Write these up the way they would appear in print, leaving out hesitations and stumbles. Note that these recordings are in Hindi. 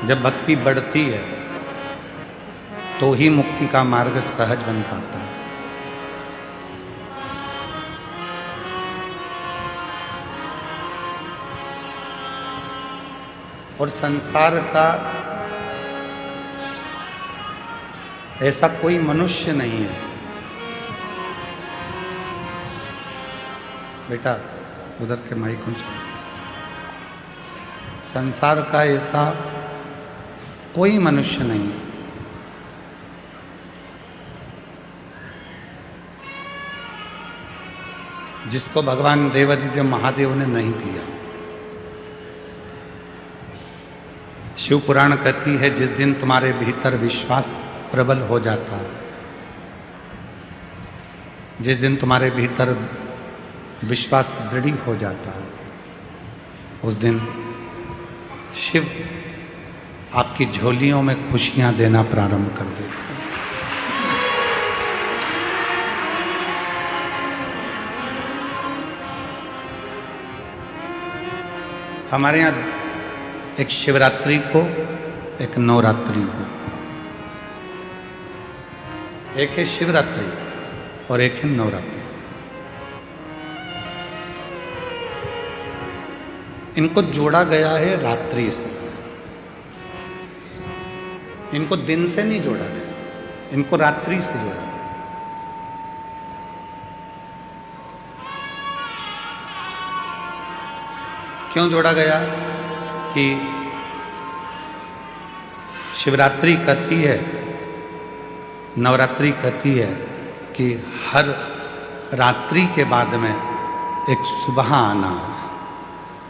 जब भक्ति बढ़ती है तो ही मुक्ति का मार्ग सहज बन पाता है। और संसार का ऐसा कोई मनुष्य नहीं है, बेटा उधर के माइक ऊंचा। संसार का ऐसा कोई मनुष्य नहीं है जिसको भगवान देवादिदेव महादेव ने नहीं दिया। शिव पुराण कहती है, जिस दिन तुम्हारे भीतर विश्वास प्रबल हो जाता है, जिस दिन तुम्हारे भीतर विश्वास दृढ़ हो जाता है, उस दिन शिव आपकी झोलियों में खुशियां देना प्रारंभ कर देते हैं। हमारे यहाँ एक शिवरात्रि को, एक नवरात्रि को, एक है शिवरात्रि और एक है नवरात्रि। इनको जोड़ा गया है रात्रि से, इनको दिन से नहीं जोड़ा गया, इनको रात्रि से जोड़ा गया। क्यों जोड़ा गया? कि शिवरात्रि कहती है, नवरात्रि कहती है कि हर रात्रि के बाद में एक सुबह आना,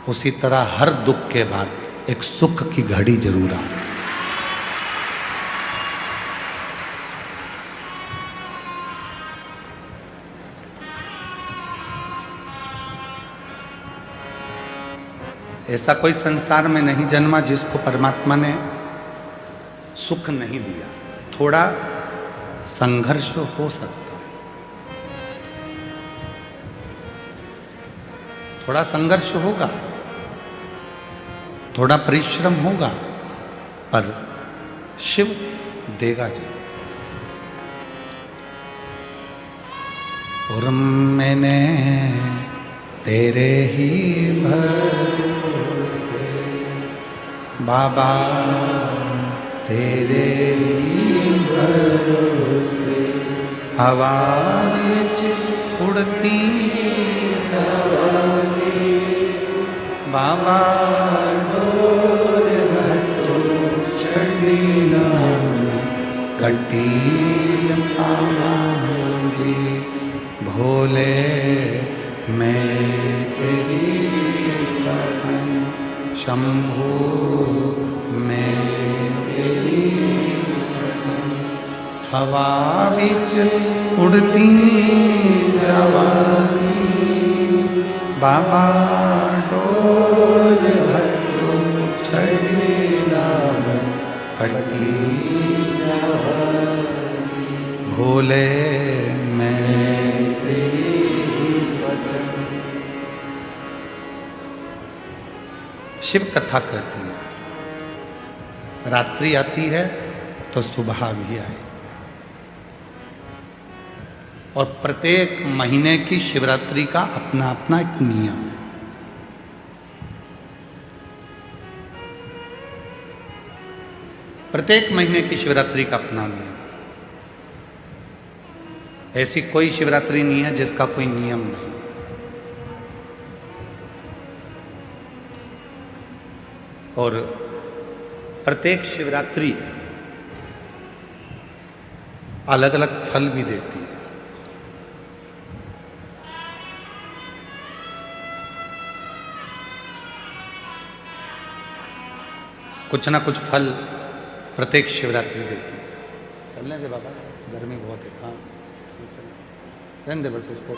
उसी तरह हर दुख के बाद एक सुख की घड़ी जरूर आना। ऐसा कोई संसार में नहीं जन्मा जिसको परमात्मा ने सुख नहीं दिया। थोड़ा संघर्ष हो सकता है, थोड़ा संघर्ष होगा, थोड़ा परिश्रम होगा, पर शिव देगा जी। और मैंने तेरे ही भरोसे बाबा, तेरे ही भरोसे हवा विच उड़ती जवानी, बाबा डोर हटो छड़ी कटी पावांगी, भोले मैं तेरी पठन, शंभो मैं तेरी पठन, हवा विच उड़ती जवानी, बाबा डोर हटो छड़ी नाम कटी जवानी, भोले मैं तेरी पठन। शिव कथा कहती है, रात्रि आती है तो सुबह भी आए। और प्रत्येक महीने की शिवरात्रि का अपना अपना एक नियम है। प्रत्येक महीने की शिवरात्रि का अपना नियम। ऐसी कोई शिवरात्रि नहीं है जिसका कोई नियम नहीं। और प्रत्येक शिवरात्रि अलग अलग फल भी देती है। कुछ ना कुछ फल प्रत्येक शिवरात्रि देती है। चलने दे बाबा, गर्मी बहुत है। हाँ रहने दे बस इसको।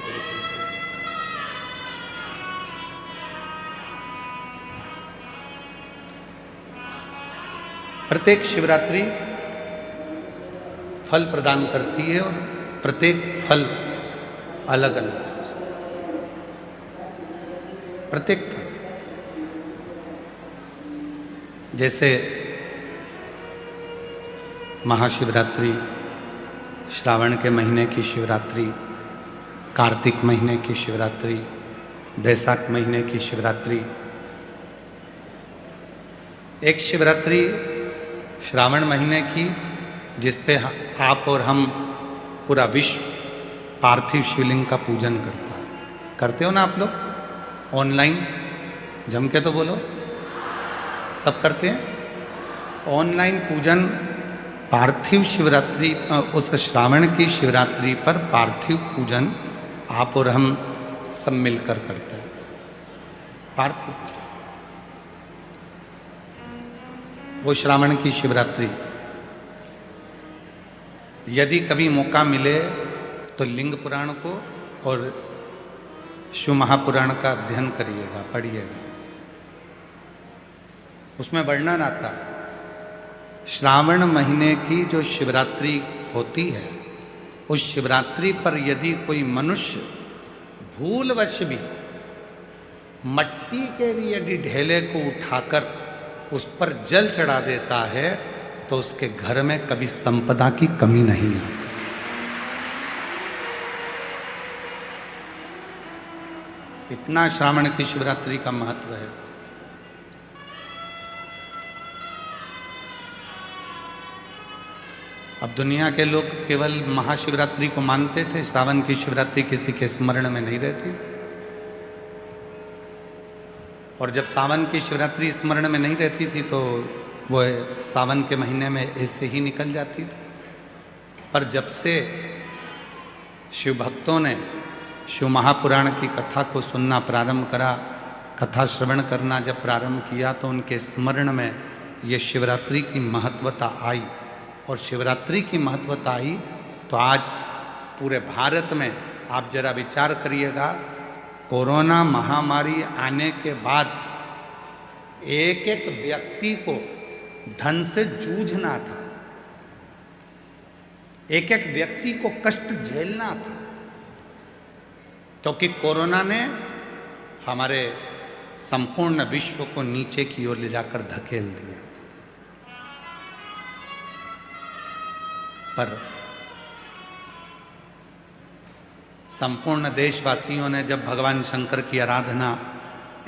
प्रत्येक शिवरात्रि फल प्रदान करती है और प्रत्येक फल अलग अलग। प्रत्येक फल, जैसे महाशिवरात्रि, श्रावण के महीने की शिवरात्रि, कार्तिक महीने की शिवरात्रि, बैसाख महीने की शिवरात्रि। एक शिवरात्रि श्रावण महीने की जिस पे आप और हम पूरा विश्व पार्थिव शिवलिंग का पूजन करता है। करते हो ना आप लोग? ऑनलाइन जम के तो बोलो, सब करते हैं ऑनलाइन पूजन। पार्थिव शिवरात्रि, उस श्रावण की शिवरात्रि पर पार्थिव पूजन आप और हम सब मिलकर करते हैं। पार्थिव वो श्रावण की शिवरात्रि, यदि कभी मौका मिले तो लिंग पुराण को और शिव महापुराण का अध्ययन करिएगा, पढ़िएगा। उसमें वर्णन आता है श्रावण महीने की जो शिवरात्रि होती है, उस शिवरात्रि पर यदि कोई मनुष्य भूलवश भी मट्टी के भी यदि ढेले को उठाकर उस पर जल चढ़ा देता है तो उसके घर में कभी संपदा की कमी नहीं आती। इतना श्रावण की शिवरात्रि का महत्व है। अब दुनिया के लोग केवल महाशिवरात्रि को मानते थे, सावन की शिवरात्रि किसी के स्मरण में नहीं रहती थी। और जब सावन की शिवरात्रि स्मरण में नहीं रहती थी तो वो सावन के महीने में ऐसे ही निकल जाती थी। पर जब से शिव भक्तों ने शिव महापुराण की कथा को सुनना प्रारंभ करा, कथा श्रवण करना जब प्रारंभ किया, तो उनके स्मरण में ये शिवरात्रि की महत्वता आई। और शिवरात्रि की महत्वता आई तो आज पूरे भारत में आप जरा विचार करिएगा, कोरोना महामारी आने के बाद एक एक व्यक्ति को धन से जूझना था, एक एक व्यक्ति को कष्ट झेलना था, क्योंकि कोरोना ने हमारे संपूर्ण विश्व को नीचे की ओर ले जाकर धकेल दिया। पर संपूर्ण देशवासियों ने जब भगवान शंकर की आराधना,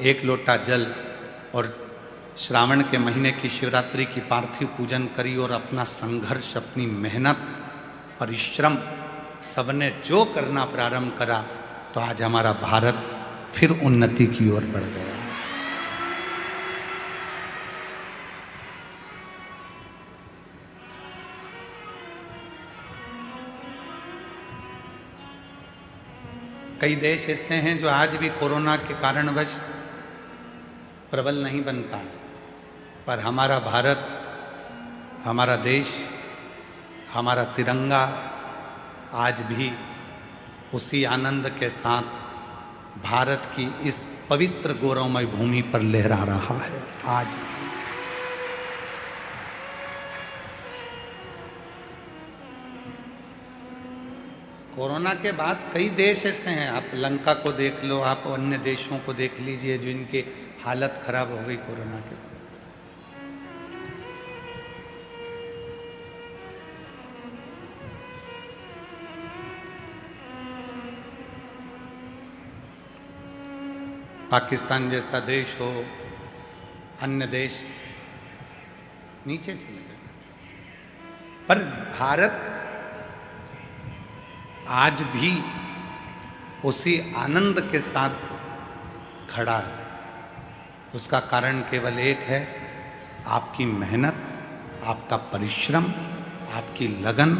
एक लोटा जल और श्रावण के महीने की शिवरात्रि की पार्थिव पूजन करी और अपना संघर्ष, अपनी मेहनत, परिश्रम सबने जो करना प्रारंभ करा, तो आज हमारा भारत फिर उन्नति की ओर बढ़ गया। कई देश ऐसे हैं जो आज भी कोरोना के कारणवश प्रबल नहीं बनता है, पर हमारा भारत, हमारा देश, हमारा तिरंगा आज भी उसी आनंद के साथ भारत की इस पवित्र गौरवमय भूमि पर लहरा रहा है। आज कोरोना के बाद कई देश ऐसे हैं, आप लंका को देख लो, आप अन्य देशों को देख लीजिए जो इनकी हालत खराब हो गई कोरोना के बाद। पाकिस्तान जैसा देश हो, अन्य देश नीचे चले गए, पर भारत आज भी उसी आनंद के साथ खड़ा है। उसका कारण केवल एक है, आपकी मेहनत, आपका परिश्रम, आपकी लगन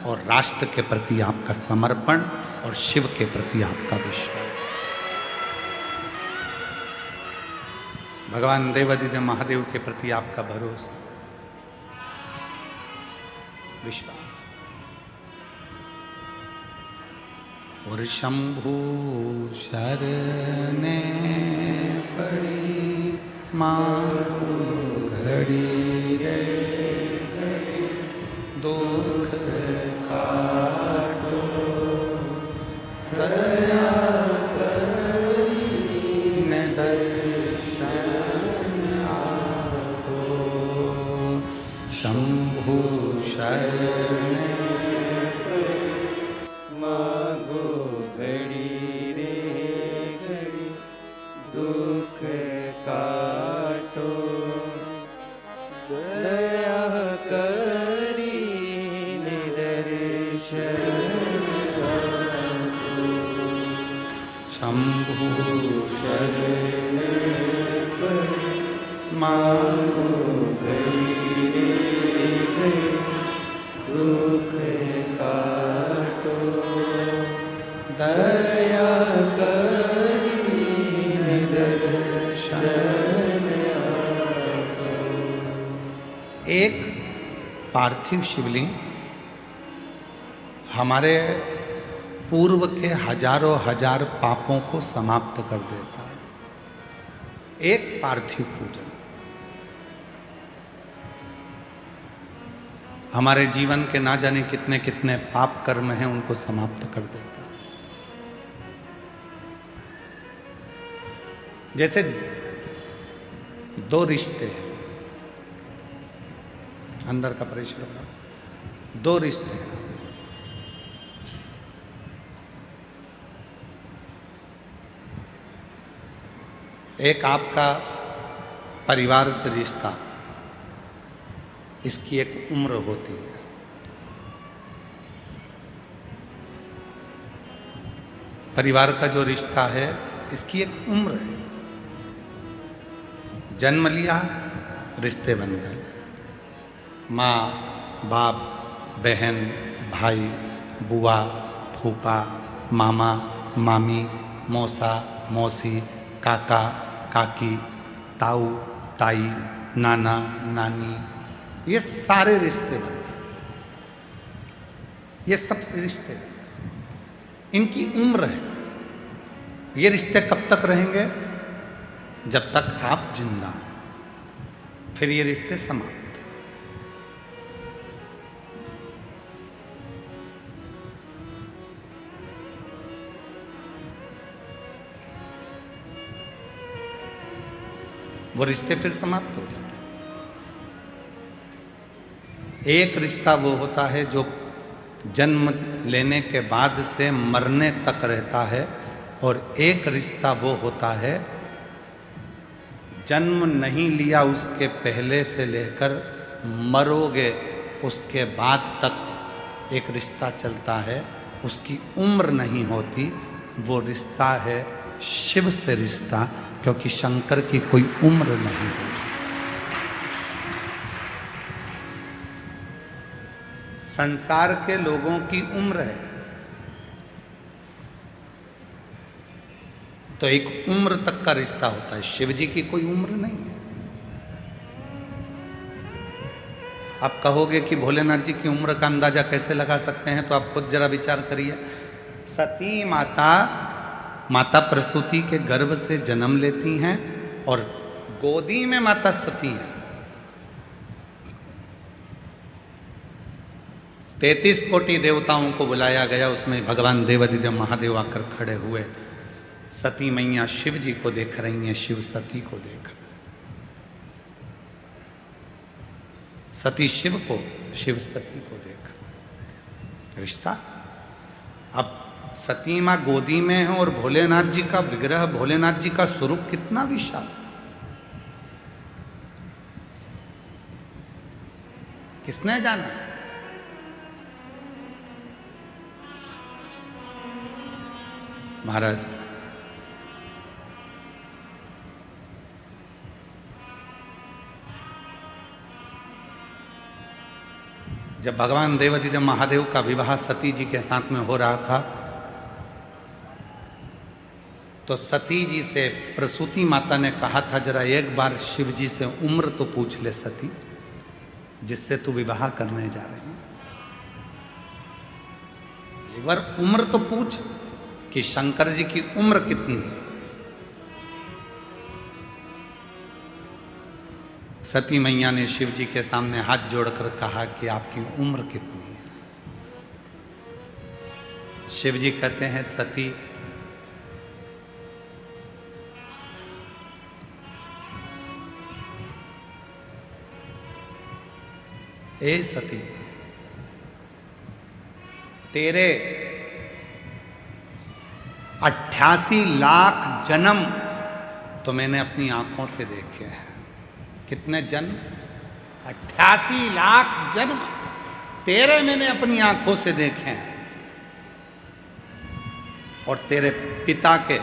और राष्ट्र के प्रति आपका समर्पण और शिव के प्रति आपका विश्वास। भगवान देवादिदेव महादेव के प्रति आपका भरोसा, विश्वास। और शंभु शरणे पड़ी मारो घड़ी रे दुख काटो दया करी न दर्शन आपो शंभु शरण मागो घड़ी रे घड़ी दुख काटो दया करी निदर्शन शंभु शरण मागो घड़ी रे घड़ी दुख काटो दया करी निदर्शन एक पार्थिव शिवलिंग हमारे पूर्व के हजारों हजार पापों को समाप्त कर देता है। एक पार्थिव पूजन हमारे जीवन के ना जाने कितने कितने पाप कर्म हैं उनको समाप्त कर देता है। जैसे दो रिश्ते हैं, अंदर का परिश्रम, दो रिश्ते हैं। एक आपका परिवार से रिश्ता, इसकी एक उम्र होती है। परिवार का जो रिश्ता है इसकी एक उम्र है। जन्म लिया, रिश्ते बन गए। माँ बाप, बहन भाई, बुआ फूफा, मामा मामी, मौसा मौसी, काका काकी, ताऊ ताई, नाना नानी, ये सारे रिश्ते बन गए। ये सब रिश्ते, इनकी उम्र है। ये रिश्ते कब तक रहेंगे? जब तक आप जिंदा हैं, फिर ये रिश्ते समाप्त। वो रिश्ते फिर समाप्त हो जाते हैं। एक रिश्ता वो होता है जो जन्म लेने के बाद से मरने तक रहता है, और एक रिश्ता वो होता है जन्म नहीं लिया उसके पहले से लेकर मरोगे उसके बाद तक एक रिश्ता चलता है, उसकी उम्र नहीं होती। वो रिश्ता है शिव से रिश्ता, क्योंकि शंकर की कोई उम्र नहीं है। संसार के लोगों की उम्र है, तो एक उम्र तक का रिश्ता होता है। शिव जी की कोई उम्र नहीं है। आप कहोगे कि भोलेनाथ जी की उम्र का अंदाजा कैसे लगा सकते हैं, तो आप खुद जरा विचार करिए। सती माता प्रसूति के गर्भ से जन्म लेती हैं और गोदी में माता सती हैं। 33 कोटि देवताओं को बुलाया गया, उसमें भगवान देवाधिदेव महादेव आकर खड़े हुए। सती मैया शिव जी को देख रही हैं, शिव सती को देख रहे, सती शिव को, शिव सती को देख। रिश्ता। अब सती माँ गोदी में है और भोलेनाथ जी का विग्रह, भोलेनाथ जी का स्वरूप कितना विशाल। किसने जाना? महाराज जब भगवान देवाधिदेव महादेव का विवाह सती जी के साथ में हो रहा था, तो सती जी से प्रसूति माता ने कहा था, जरा एक बार शिव जी से उम्र तो पूछ ले सती, जिससे तू विवाह करने जा रही है। एक बार उम्र तो पूछ कि शंकर जी की उम्र कितनी है। सती मैया ने शिव जी के सामने हाथ जोड़कर कहा कि आपकी उम्र कितनी है। शिव जी कहते हैं, सती ए सती, तेरे 88 लाख जन्म तो मैंने अपनी आंखों से देखे हैं। कितने जन्म? 88 लाख जन्म तेरे मैंने अपनी आंखों से देखे हैं, और तेरे पिता के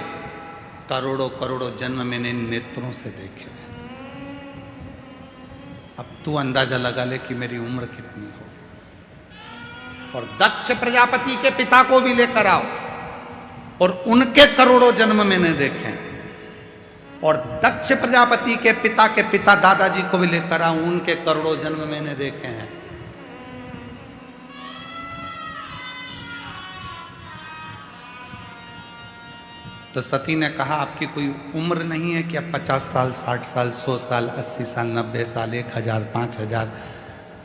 करोड़ों करोड़ों जन्म मैंने नेत्रों से देखे हैं। अब तू अंदाजा लगा ले कि मेरी उम्र कितनी होगी। और दक्ष प्रजापति के पिता को भी लेकर आओ, और उनके करोड़ों जन्म मैंने देखे हैं। और दक्ष प्रजापति के पिता दादाजी को भी लेकर आओ, उनके करोड़ों जन्म मैंने देखे हैं। तो सती ने कहा, आपकी कोई उम्र नहीं है कि आप 50 साल, 60 साल, 100 साल, 80 साल, 90 साल, 1000, 5000,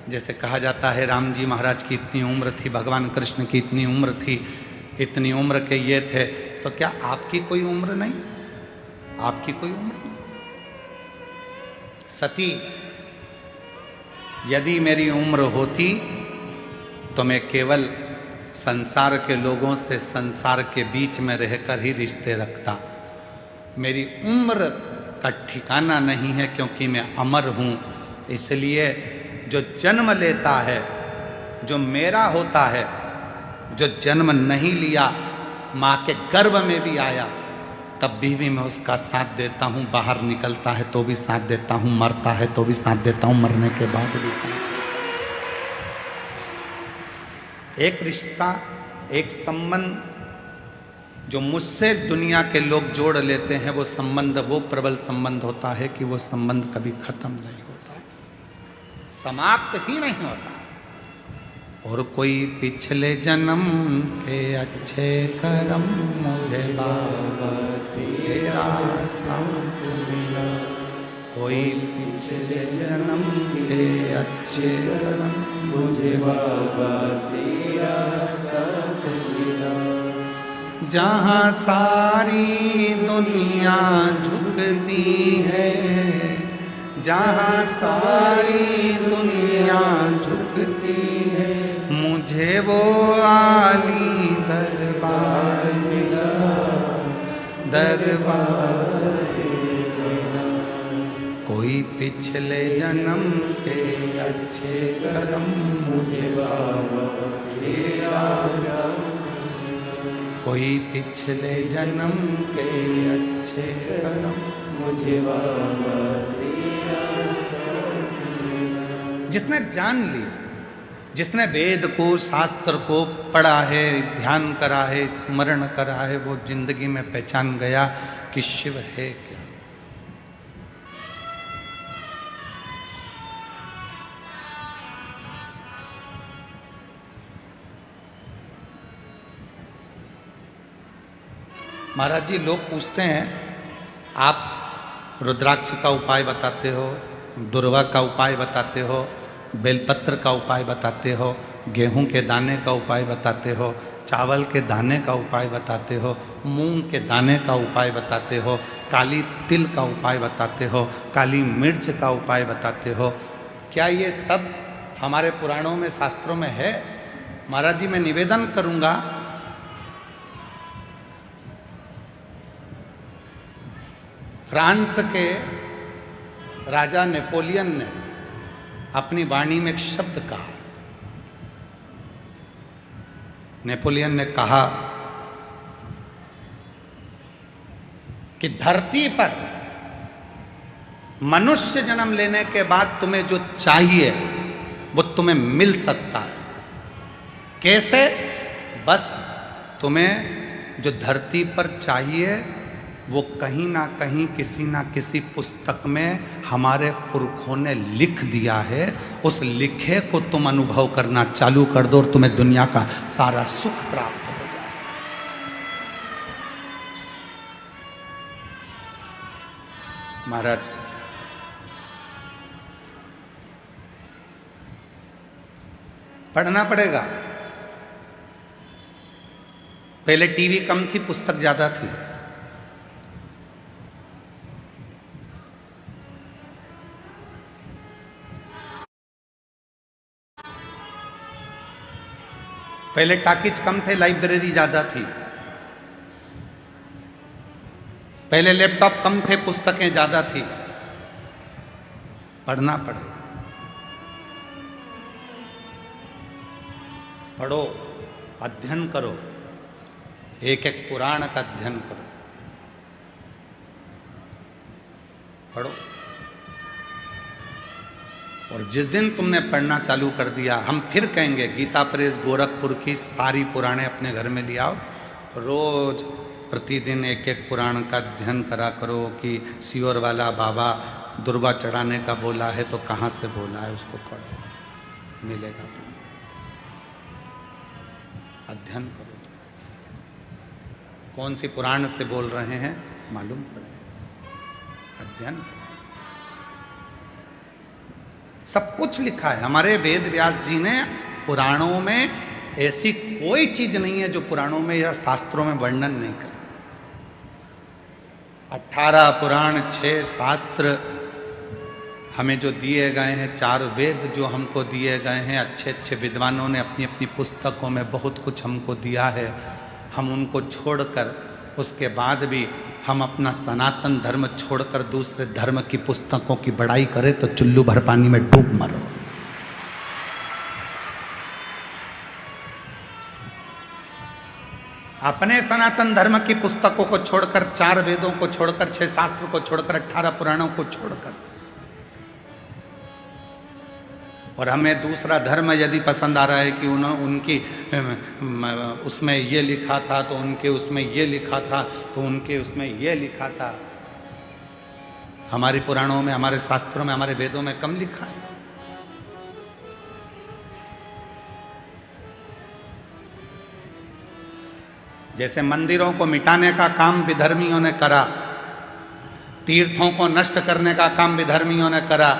जैसे कहा जाता है राम जी महाराज की इतनी उम्र थी, भगवान कृष्ण की इतनी उम्र थी, इतनी उम्र के ये थे। तो क्या आपकी कोई उम्र नहीं? आपकी कोई उम्र नहीं? सती, यदि मेरी उम्र होती तो मैं केवल संसार के लोगों से संसार के बीच में रहकर ही रिश्ते रखता। मेरी उम्र का ठिकाना नहीं है, क्योंकि मैं अमर हूँ। इसलिए जो जन्म लेता है, जो मेरा होता है, जो जन्म नहीं लिया, माँ के गर्भ में भी आया, तब भी मैं उसका साथ देता हूँ। बाहर निकलता है तो भी साथ देता हूँ, मरता है तो भी साथ देता हूँ, मरने के बाद भी साथ देता हूँ। एक रिश्ता, एक संबंध जो मुझसे दुनिया के लोग जोड़ लेते हैं, वो संबंध वो प्रबल संबंध होता है कि वो संबंध कभी खत्म नहीं होता, समाप्त ही नहीं होता। और कोई पिछले जन्म के अच्छे कर्म मुझे बाबा तेरा साथ मिला। कोई पिछले जन्म के अच्छे कर्म मुझे बाबा तेरा साथ मिला। जहाँ सारी दुनिया झुकती है, जहाँ सारी दुनिया झुकती है, मुझे वो आली दरबार मिला, दरबार मिला। कोई पिछले जन्म के अच्छे कर्म मुझे बाबा तेरा साथ। कोई पिछले जन्म के अच्छे कर्म मुझे बाबा तेरा साथ मिला। जिसने जान लिया, जिसने वेद को, शास्त्र को पढ़ा है, ध्यान करा है, स्मरण करा है, वो जिंदगी में पहचान गया कि शिव है क्या। महाराज जी, लोग पूछते हैं, आप रुद्राक्ष का उपाय बताते हो, दुर्वा का उपाय बताते हो, बेलपत्र का उपाय बताते हो, गेहूं के दाने का उपाय बताते हो, चावल के दाने का उपाय बताते हो, मूंग के दाने का उपाय बताते हो, काली तिल का उपाय बताते हो, काली मिर्च का उपाय बताते हो। क्या ये सब हमारे पुराणों में, शास्त्रों में है? महाराज जी, मैं निवेदन करूंगा, फ्रांस के राजा नेपोलियन ने अपनी वाणी में एक शब्द कहा। नेपोलियन ने कहा कि धरती पर मनुष्य जन्म लेने के बाद तुम्हें जो चाहिए वो तुम्हें मिल सकता है। कैसे? बस तुम्हें जो धरती पर चाहिए वो कहीं ना कहीं, किसी ना किसी पुस्तक में हमारे पुरखों ने लिख दिया है। उस लिखे को तुम अनुभव करना चालू कर दो और तुम्हें दुनिया का सारा सुख प्राप्त हो जाए। महाराज, पढ़ना पड़ेगा। पहले टीवी कम थी, पुस्तक ज्यादा थी। पहले टाकीज कम थे, लाइब्रेरी ज्यादा थी। पहले लैपटॉप कम थे, पुस्तकें ज्यादा थी। पढ़ना पड़ेगा, पढ़ो, अध्ययन करो, एक एक पुराण का अध्ययन करो, पढ़ो। और जिस दिन तुमने पढ़ना चालू कर दिया, हम फिर कहेंगे गीता प्रेस गोरखपुर की सारी पुराणे अपने घर में ले आओ, रोज प्रतिदिन एक एक पुराण का अध्ययन करा करो कि सियोर वाला बाबा दुर्वा चढ़ाने का बोला है तो कहाँ से बोला है, उसको पढ़ो, मिलेगा तुम्हें। अध्ययन करो, कौन सी पुराण से बोल रहे हैं मालूम पड़े, अध्ययन करो। सब कुछ लिखा है हमारे वेद व्यास जी ने पुराणों में, ऐसी कोई चीज नहीं है जो पुराणों में या शास्त्रों में वर्णन नहीं करे। 18 पुराण, 6 शास्त्र हमें जो दिए गए हैं, 4 वेद जो हमको दिए गए हैं, अच्छे अच्छे विद्वानों ने अपनी अपनी पुस्तकों में बहुत कुछ हमको दिया है। हम उनको छोड़कर, उसके बाद भी हम अपना सनातन धर्म छोड़कर दूसरे धर्म की पुस्तकों की बड़ाई करें तो चुल्लू भर पानी में डूब मरो। अपने सनातन धर्म की पुस्तकों को छोड़कर, 4 वेदों को छोड़कर, 6 शास्त्र को छोड़कर, 18 पुराणों को छोड़कर, और हमें दूसरा धर्म यदि पसंद आ रहा है कि उनकी उसमें ये लिखा था तो उनके उसमें ये लिखा था तो उनके उसमें ये लिखा था, हमारे पुराणों में, हमारे शास्त्रों में, हमारे वेदों में कम लिखा है। जैसे मंदिरों को मिटाने का काम विधर्मियों ने करा, तीर्थों को नष्ट करने का काम विधर्मियों ने करा,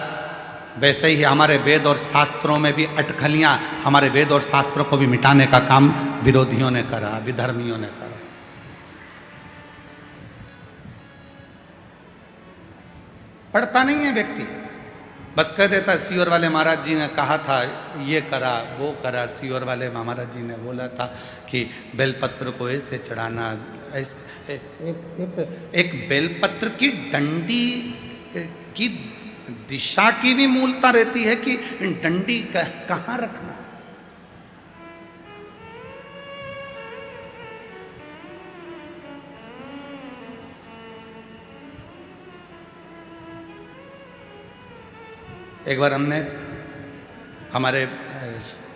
वैसे ही हमारे वेद और शास्त्रों में भी अटकलियां, हमारे वेद और शास्त्रों को भी मिटाने का काम विरोधियों ने करा, विधर्मियों ने करा। पढ़ता नहीं है व्यक्ति, बस कह देता सियोर वाले महाराज जी ने कहा था, ये करा वो करा, सियोर वाले महाराज जी ने बोला था कि बेलपत्र को ऐसे चढ़ाना, ऐसे। एक बेलपत्र की डंडी की दिशा की भी मूलता रहती है कि डंडी कहाँ रखना। एक बार हमने हमारे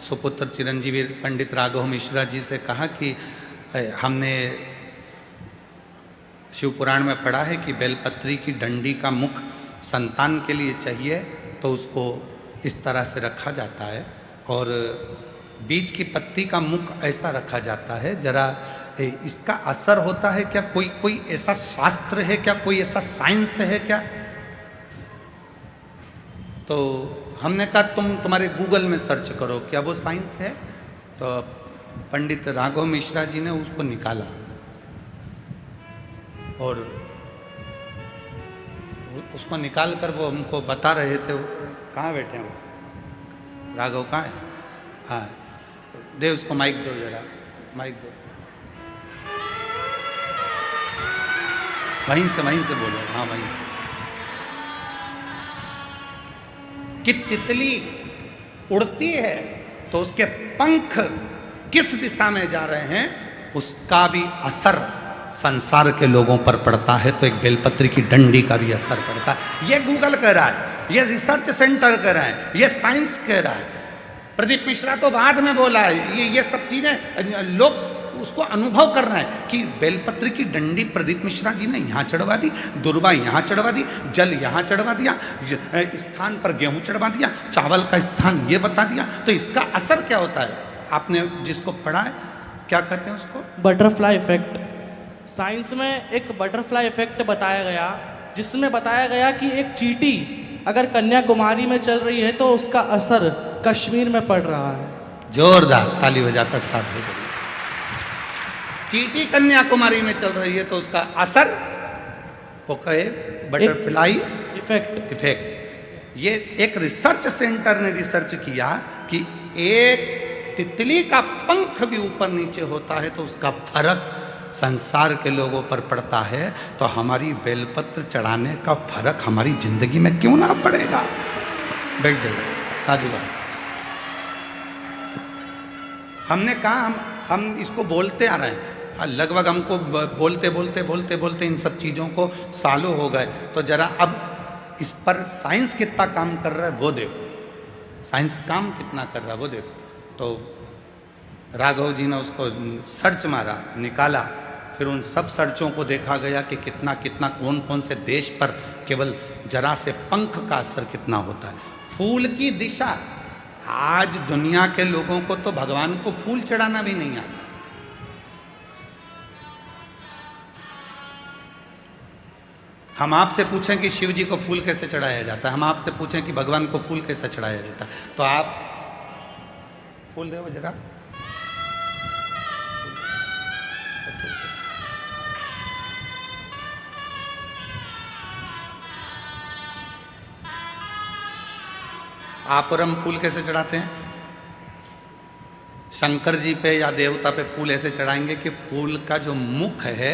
सुपुत्र चिरंजीवी पंडित राघव मिश्रा जी से कहा कि हमने शिव पुराण में पढ़ा है कि बेलपत्री की डंडी का मुख संतान के लिए चाहिए तो उसको इस तरह से रखा जाता है, और बीज की पत्ती का मुख ऐसा रखा जाता है। जरा इसका असर होता है क्या? कोई ऐसा शास्त्र है क्या? कोई ऐसा साइंस है क्या? तो हमने कहा तुम्हारे गूगल में सर्च करो, क्या वो साइंस है? तो पंडित राघव मिश्रा जी ने उसको निकाला और उसको निकाल कर वो हमको बता रहे थे। कहाँ बैठे हैं वो? राघव कहाँ है? हाँ, दे उसको माइक दो, जरा माइक दो, वहीं से बोलो। हाँ, वहीं से। कि तितली उड़ती है तो उसके पंख किस दिशा में जा रहे हैं, उसका भी असर संसार के लोगों पर पड़ता है, तो एक बेलपत्री की डंडी का भी असर पड़ता है। ये गूगल कह रहा है, ये रिसर्च सेंटर कह रहा है, ये साइंस कह रहा है। प्रदीप मिश्रा तो बाद में बोला है। ये सब चीजें लोग उसको अनुभव कर रहे हैं कि बेलपत्र की डंडी प्रदीप मिश्रा जी ने यहाँ चढ़वा दी, दुर्वा यहाँ चढ़वा दी, जल यहाँ चढ़वा दिया, स्थान पर गेहूं चढ़वा दिया, चावल का स्थान ये बता दिया, तो इसका असर क्या होता है? आपने जिसको पढ़ा है, क्या कहते हैं उसको? Butterfly effect. साइंस में एक बटरफ्लाई इफेक्ट बताया गया, जिसमें बताया गया कि एक चींटी अगर कन्याकुमारी में चल रही है तो उसका असर कश्मीर में पड़ रहा है। जोरदार ताली बजाकर साथ हो गई। चींटी कन्याकुमारी में चल रही है तो उसका असर, वो कहे बटरफ्लाई इफेक्ट। ये एक रिसर्च सेंटर ने रिसर्च किया कि एक तितली का पंख भी ऊपर नीचे होता है तो उसका फर्क संसार के लोगों पर पड़ता है, तो हमारी बेलपत्र चढ़ाने का फर्क हमारी जिंदगी में क्यों ना पड़ेगा। बैठ जाइए साधु बाबा। हमने कहा हम इसको बोलते आ रहे हैं, लगभग हमको बोलते बोलते बोलते बोलते इन सब चीज़ों को सालों हो गए। तो जरा अब इस पर साइंस कितना काम कर रहा है वो देखो, साइंस काम कितना कर रहा है वो देखो। तो राघव जी ने उसको सर्च मारा, निकाला, फिर उन सब सर्चों को देखा गया कि कितना कितना कौन कौन से देश पर केवल जरा से पंख का असर कितना होता है। फूल की दिशा, आज दुनिया के लोगों को तो भगवान को फूल चढ़ाना भी नहीं आता। हम आपसे पूछें कि शिव जी को फूल कैसे चढ़ाया जाता है, हम आपसे पूछें कि भगवान को फूल कैसे चढ़ाया जाता है, तो आप फूल दे जरा। आप और हम फूल कैसे चढ़ाते हैं? शंकर जी पे या देवता पे फूल ऐसे चढ़ाएंगे कि फूल का जो मुख है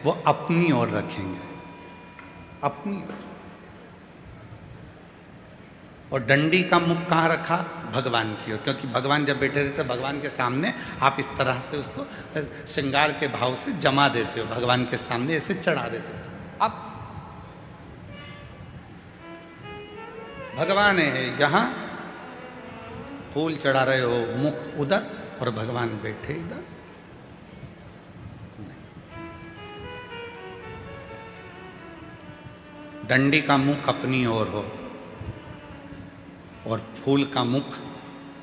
वो अपनी ओर रखेंगे, अपनी ओर। और डंडी का मुख कहाँ रखा? भगवान की ओर, क्योंकि भगवान जब बैठे रहते भगवान के सामने आप इस तरह से उसको श्रृंगार के भाव से जमा देते हो, भगवान के सामने ऐसे चढ़ा देते हो। अब भगवान है यहाँ, फूल चढ़ा रहे हो, मुख उधर और भगवान बैठे इधर। डंडी का मुख अपनी ओर हो और फूल का मुख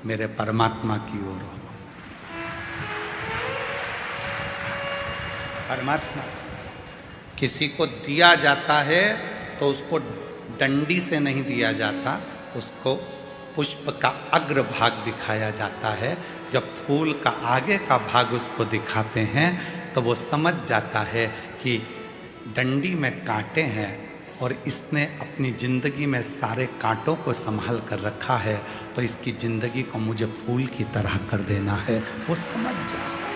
मेरे परमात्मा की ओर हो। परमात्मा किसी को दिया जाता है तो उसको डंडी से नहीं दिया जाता, उसको पुष्प का अग्र भाग दिखाया जाता है। जब फूल का आगे का भाग उसको दिखाते हैं तो वो समझ जाता है कि डंडी में कांटे हैं और इसने अपनी ज़िंदगी में सारे कांटों को संभाल कर रखा है, तो इसकी ज़िंदगी को मुझे फूल की तरह कर देना है। वो समझ जाता है,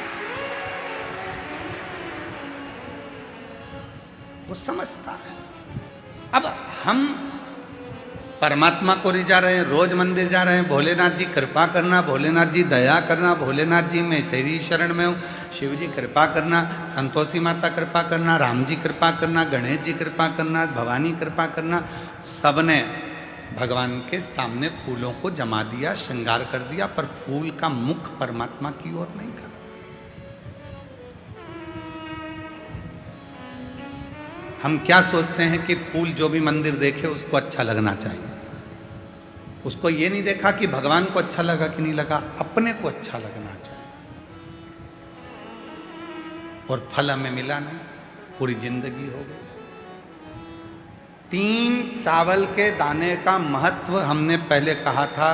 वो समझता है। अब हम परमात्मा को रिझा रहे हैं, रोज मंदिर जा रहे हैं, भोलेनाथ जी कृपा करना, भोलेनाथ जी दया करना, भोलेनाथ जी मैं तेरी शरण में हूँ, शिव जी कृपा करना, संतोषी माता कृपा करना, राम जी कृपा करना, गणेश जी कृपा करना, भवानी कृपा करना। सबने भगवान के सामने फूलों को जमा दिया, श्रृंगार कर दिया, पर फूल का मुख परमात्मा की ओर नहीं करा। हम क्या सोचते हैं कि फूल जो भी मंदिर देखे उसको अच्छा लगना चाहिए, उसको ये नहीं देखा कि भगवान को अच्छा लगा कि नहीं लगा, अपने को अच्छा लगना चाहिए। और फल हमें मिला नहीं, पूरी जिंदगी हो गई। 3 चावल के दाने का महत्व हमने पहले कहा था।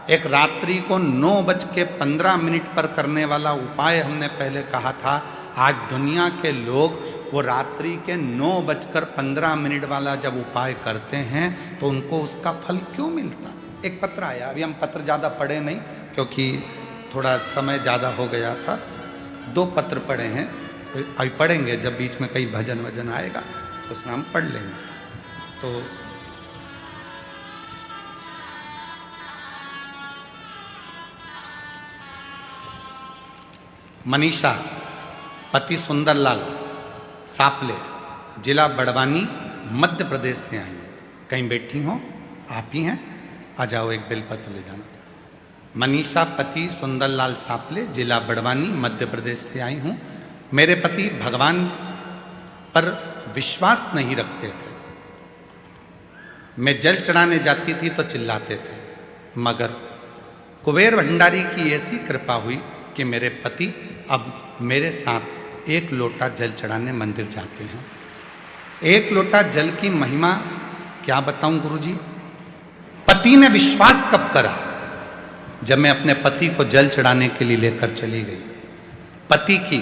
एक रात्रि को 9:15 पर करने वाला उपाय हमने पहले कहा था। आज दुनिया के लोग वो रात्रि के 9:15 वाला जब उपाय करते हैं तो उनको उसका फल क्यों मिलता है? एक पत्र आया, अभी हम पत्र ज़्यादा पढ़े नहीं क्योंकि थोड़ा समय ज़्यादा हो गया था। 2 पत्र पढ़े हैं, अभी पढ़ेंगे जब बीच में कहीं भजन वजन आएगा तो उसमें हम पढ़ लेंगे। तो मनीषा पति सुंदरलाल सापले, जिला बड़वानी, मध्य प्रदेश से आई है। कहीं बैठी हो, आप ही हैं, आ जाओ एक बेलपत्र ले जाना। मनीषा पति सुंदरलाल सापले, जिला बड़वानी, मध्य प्रदेश से आई हूँ। मेरे पति भगवान पर विश्वास नहीं रखते थे। मैं जल चढ़ाने जाती थी तो चिल्लाते थे, मगर कुबेर भंडारी की ऐसी कृपा हुई कि मेरे पति अब मेरे साथ 1 लोटा जल चढ़ाने मंदिर जाते हैं। 1 लोटा जल की महिमा क्या बताऊं गुरुजी। पति ने विश्वास कब करा? जब मैं अपने पति को जल चढ़ाने के लिए लेकर चली गई। पति की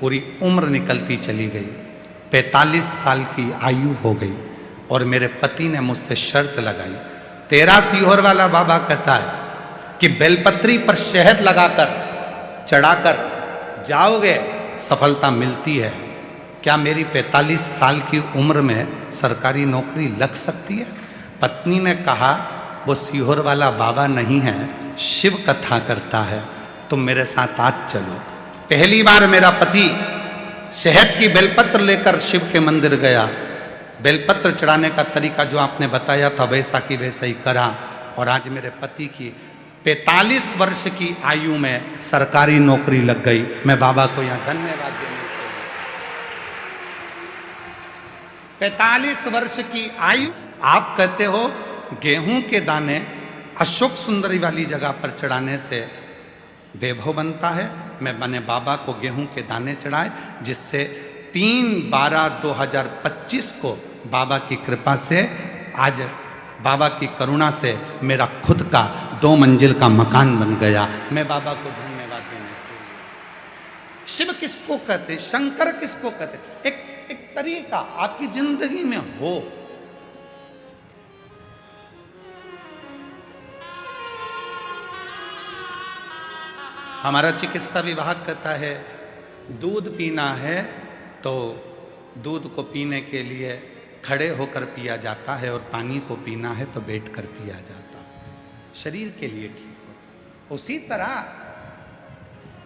पूरी उम्र निकलती चली गई, 45 साल की आयु हो गई और मेरे पति ने मुझसे शर्त लगाई। तेरा सीहोर वाला बाबा कहता है कि बेलपत्री पर शहद लगाकर चढ़ाकर जाओगे, सफलता मिलती है। क्या मेरी 45 साल की उम्र में सरकारी नौकरी लग सकती है? पत्नी ने कहा, वो सीहोर वाला बाबा नहीं है, शिव कथा करता है, तुम मेरे साथ आज चलो। पहली बार मेरा पति शहद की बेलपत्र लेकर शिव के मंदिर गया। बेलपत्र चढ़ाने का तरीका जो आपने बताया था वैसा की वैसा ही करा, और आज मेरे पति की 45 वर्ष की आयु में सरकारी नौकरी लग गई। मैं बाबा को यहाँ धन्यवाद देना चाहिए। 45 वर्ष की आयु। आप कहते हो गेहूं के दाने अशोक सुंदरी वाली जगह पर चढ़ाने से वैभव बनता है। मैंने बाबा को गेहूं के दाने चढ़ाए, जिससे 3/12/2025 को बाबा की कृपा से, आज बाबा की करुणा से मेरा खुद का 2 मंजिल का मकान बन गया। मैं बाबा को धन्यवाद देना चाहिए। शिव किसको कहते, शंकर किसको कहते? एक तरीका आपकी जिंदगी में हो। हमारा चिकित्सा विभाग कहता है दूध पीना है तो दूध को पीने के लिए खड़े होकर पिया जाता है, और पानी को पीना है तो बैठकर पिया जाता है, शरीर के लिए ठीक होता है। उसी तरह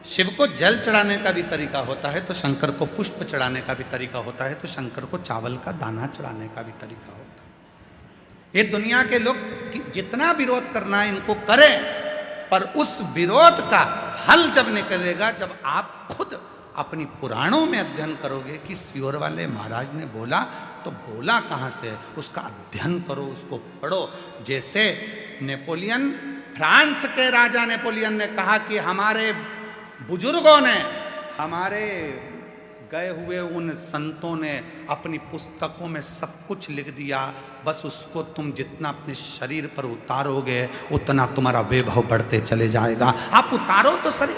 शिव को जल चढ़ाने का भी तरीका होता है, तो शंकर को पुष्प चढ़ाने का भी तरीका होता है, तो शंकर को चावल का दाना चढ़ाने का भी तरीका होता है। ये दुनिया के लोग जितना विरोध करना है इनको करें, पर उस विरोध का हल जब निकलेगा जब आप खुद अपनी पुराणों में अध्ययन करोगे कि सीहोर वाले महाराज ने बोला, तो बोला कहाँ से, उसका अध्ययन करो, उसको पढ़ो। जैसे नेपोलियन, फ्रांस के राजा नेपोलियन ने कहा कि हमारे बुजुर्गों ने, हमारे गए हुए उन संतों ने अपनी पुस्तकों में सब कुछ लिख दिया, बस उसको तुम जितना अपने शरीर पर उतारोगे उतना तुम्हारा वैभव बढ़ते चले जाएगा। आप उतारो तो शरीर।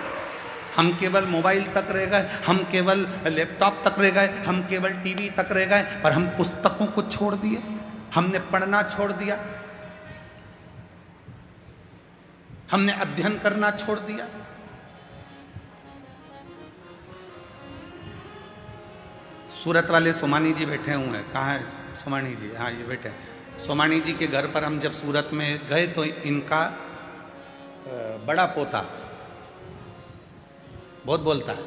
हम केवल मोबाइल तक रह गए, हम केवल लैपटॉप तक रह गए, हम केवल टीवी तक रह गए, पर हम पुस्तकों को छोड़ दिए, हमने पढ़ना छोड़ दिया, हमने अध्ययन करना छोड़ दिया। सूरत वाले सोमानी जी बैठे हुए हैं। कहाँ है सोमानी जी? हाँ, ये बैठे। सोमानी जी के घर पर हम जब सूरत में गए तो इनका बड़ा पोता बहुत बोलता है,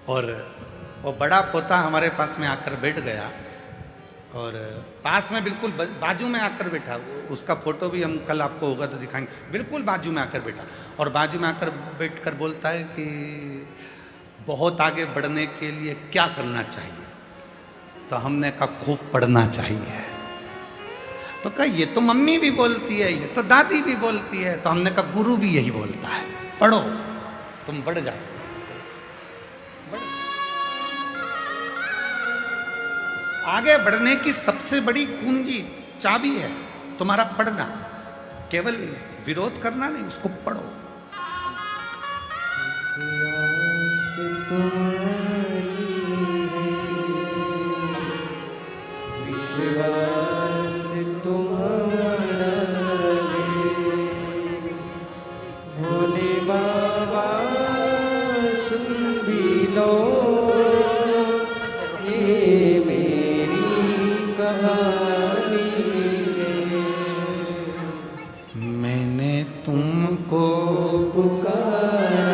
और वो बड़ा पोता हमारे पास में आकर बैठ गया, और पास में बिल्कुल बाजू में आकर बैठा। उसका फोटो भी हम कल आपको होगा तो दिखाएंगे। बिल्कुल बाजू में आकर बैठा, और बाजू में आकर बैठकर बोलता है कि बहुत आगे बढ़ने के लिए क्या करना चाहिए? तो हमने कहा खूब पढ़ना चाहिए। तो कहा ये तो मम्मी भी बोलती है, ये तो दादी भी बोलती है। तो हमने कहा गुरु भी यही बोलता है, पढ़ो, तुम बढ़ जाओ। आगे बढ़ने की सबसे बड़ी कुंजी, चाबी है तुम्हारा पढ़ना। केवल विरोध करना नहीं, उसको पढ़ो। विश्वास तुम्हारा भोले बाबा सुन भी लो, ये मेरी कहानी है। मैंने तुमको पुकारा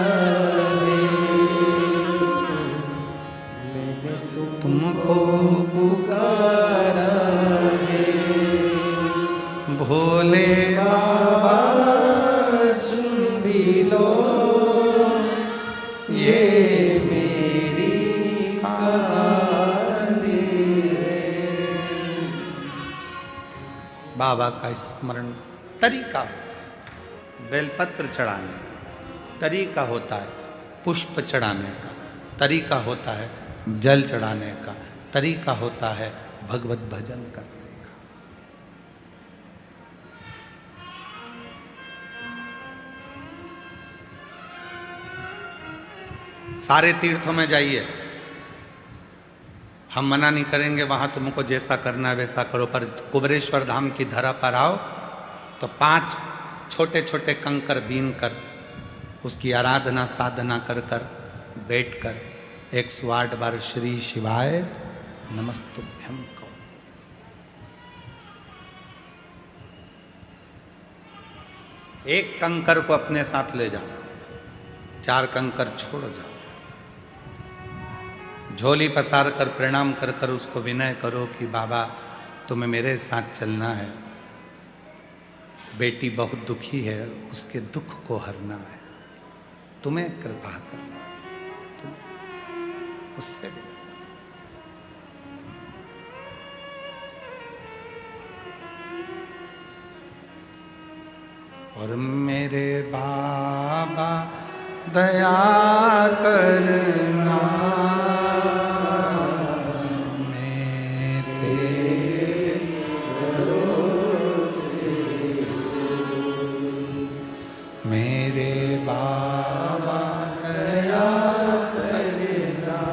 तुमको पुकारा है, भोले बाबा सुन भी लो, ये मेरी कहानी है। बाबा का स्मरण तरीका होता है, बेलपत्र चढ़ाने का तरीका होता है, पुष्प चढ़ाने का तरीका होता है, जल चढ़ाने का तरीका होता है, भगवत भजन करने का। सारे तीर्थों में जाइए, हम मना नहीं करेंगे, वहां तुमको जैसा करना है वैसा करो, पर कुबेरेश्वर धाम की धरा पर आओ तो 5 छोटे छोटे कंकर बीन कर उसकी आराधना साधना कर कर बैठ कर 108 बार श्री शिवाय नमस्तुभ्यम कहो। एक कंकर को अपने साथ ले जाओ, 4 कंकर छोड़ जाओ, झोली पसार कर प्रणाम कर कर उसको विनय करो कि बाबा तुम्हें मेरे साथ चलना है, बेटी बहुत दुखी है, उसके दुख को हरना है, तुम्हें कृपा करना है, तुम्हें उससे भी और मेरे बाबा दया करना, मैं तेरे भरोसे, मेरे बाबा दया करना,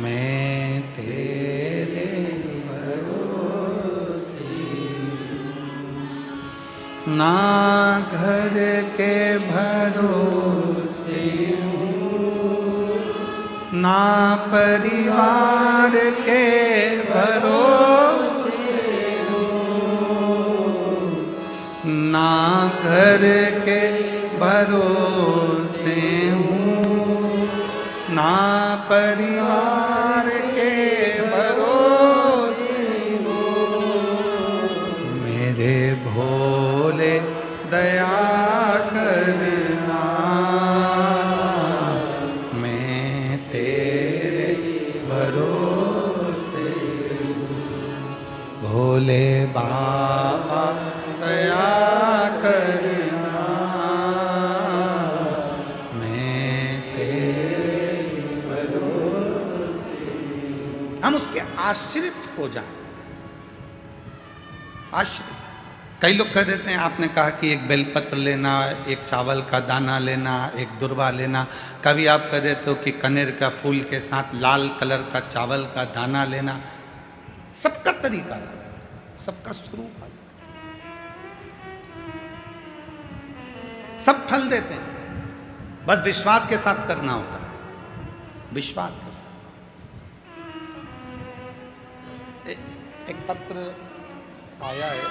मैं तेरे ना घर के भरोसे हूँ, ना परिवार के भरोसे हूँ, ना घर के भरोसे हूँ, ना परिवार के भरोसे हूँ, मेरे भोले दया करना, मैं तेरे भरोसे हूँ। भोले बाबा दया करना, मैं तेरे भरोसे हूँ। हम उसके आश्रित हो जाएं, आश्रित। कई लोग कह देते हैं, आपने कहा कि एक बेलपत्र लेना, एक चावल का दाना लेना, एक दुर्वा लेना, कभी आप कह देते हो कि कनेर का फूल के साथ लाल कलर का चावल का दाना लेना। सबका तरीका अलग है, सबका स्वरूप अलग, सब फल देते हैं, बस विश्वास के साथ करना होता है, विश्वास के साथ। एक पत्र आया है